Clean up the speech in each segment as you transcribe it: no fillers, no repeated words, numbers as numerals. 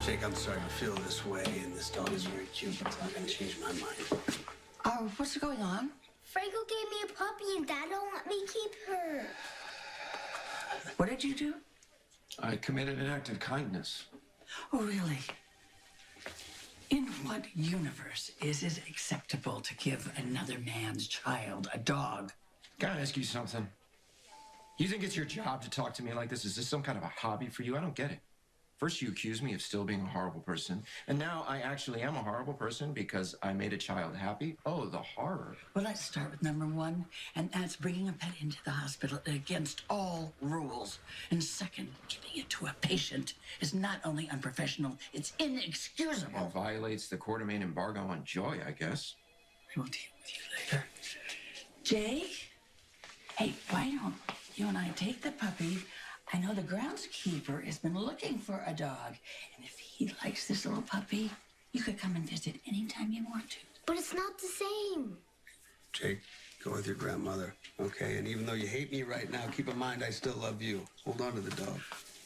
Jake, I'm sorry to feel this way, and this dog is very cute, but it's not gonna change my mind. What's going on? Franco gave me a puppy and Dad don't let me keep her. What did you do? I committed an act of kindness. Oh, really? In what universe is it acceptable to give another man's child a dog? Can I ask you something? You think it's your job to talk to me like this? Is this some kind of a hobby for you? I don't get it. First, you accuse me of still being a horrible person, and now I actually am a horrible person because I made a child happy? Oh, the horror. Well, let's start with number one, and that's bringing a pet into the hospital against all rules. And second, giving it to a patient is not only unprofessional, it's inexcusable. It violates the Court of Maine embargo on joy, I guess. I will deal with you later. Jake? Hey, why don't you and I take the puppy? I know the groundskeeper has been looking for a dog. And if he likes this little puppy, you could come and visit anytime you want to. But it's not the same. Jake, go with your grandmother, okay? And even though you hate me right now, keep in mind I still love you. Hold on to the dog.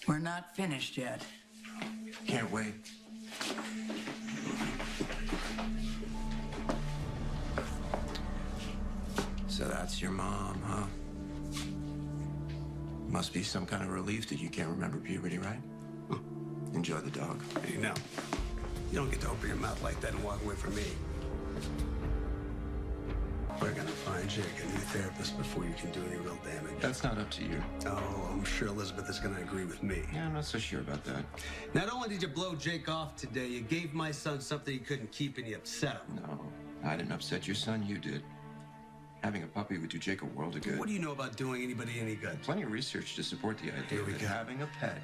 We're not finished yet. Can't wait. So that's your mom, huh? Must be some kind of relief that you can't remember puberty, right? Enjoy the dog. Hey, no. You don't get to open your mouth like that and walk away from me. We're gonna find Jake a new therapist before you can do any real damage. That's not up to you. Oh, I'm sure Elizabeth is gonna agree with me. Yeah, I'm not so sure about that. Not only did you blow Jake off today, you gave my son something he couldn't keep and you upset him. No, I didn't upset your son, you did. Having a puppy would do Jake a world of good. What do you know about doing anybody any good? Plenty of research to support the idea Here we that go. having a pet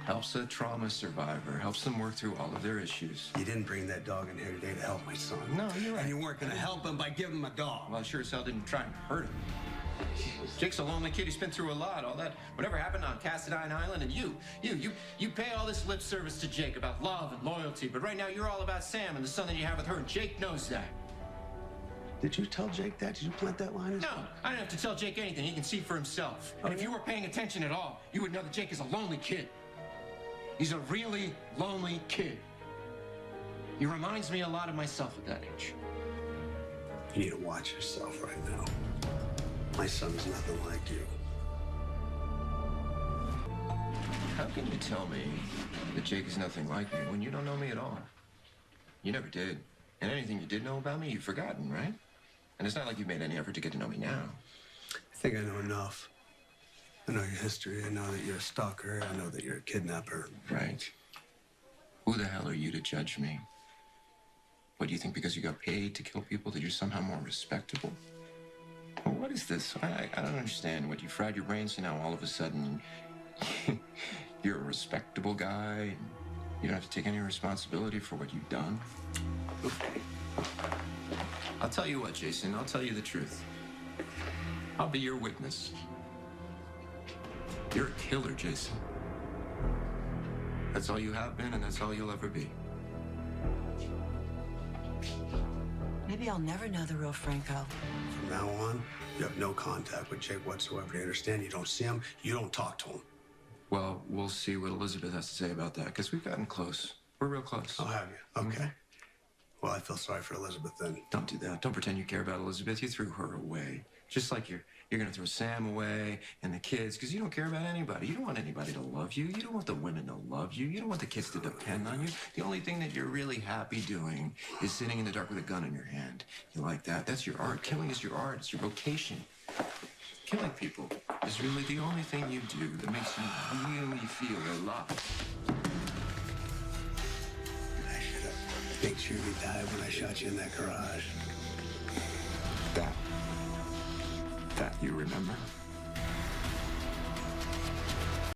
helps a trauma survivor, helps them work through all of their issues. You didn't bring that dog in here today to help my son. No, you're right. And you weren't gonna help him by giving him a dog. Well, I sure as hell didn't try and hurt him. Jake's a lonely kid. He's been through a lot. All that, whatever happened on Cassadine Island, and you pay all this lip service to Jake about love and loyalty, but right now you're all about Sam and the son that you have with her, and Jake knows that. Did you tell Jake that? Did you plant that line? No, I didn't have to tell Jake anything. He can see for himself. And if you were paying attention at all, you would know that Jake is a lonely kid. He's a really lonely kid. He reminds me a lot of myself at that age. You need to watch yourself right now. My son's nothing like you. How can you tell me that Jake is nothing like me when you don't know me at all? You never did. And anything you did know about me, you've forgotten, right? And it's not like you've made any effort to get to know me now. I think I know enough. I know your history. I know that you're a stalker. I know that you're a kidnapper. Right. Who the hell are you to judge me? What, do you think because you got paid to kill people that you're somehow more respectable? Well, what is this? I don't understand. What, you fried your brains and now all of a sudden you're a respectable guy and you don't have to take any responsibility for what you've done? Okay. I'll tell you what, Jason. I'll tell you the truth. I'll be your witness. You're a killer, Jason. That's all you have been, and that's all you'll ever be. Maybe I'll never know the real Franco. From now on, you have no contact with Jake whatsoever. You understand? You don't see him. You don't talk to him. Well, we'll see what Elizabeth has to say about that, because we've gotten close. We're real close. I'll have you. Okay. Well, I feel sorry for Elizabeth then. Don't do that. Don't pretend you care about Elizabeth. You threw her away. Just like you're going to throw Sam away and the kids, because you don't care about anybody. You don't want anybody to love you. You don't want the women to love you. You don't want the kids to depend on you. The only thing that you're really happy doing is sitting in the dark with a gun in your hand. You like that. That's your art. Killing is your art. It's your vocation. Killing people is really the only thing you do that makes you really feel alive. I should have made sure you died when I shot you in that garage. That you remember?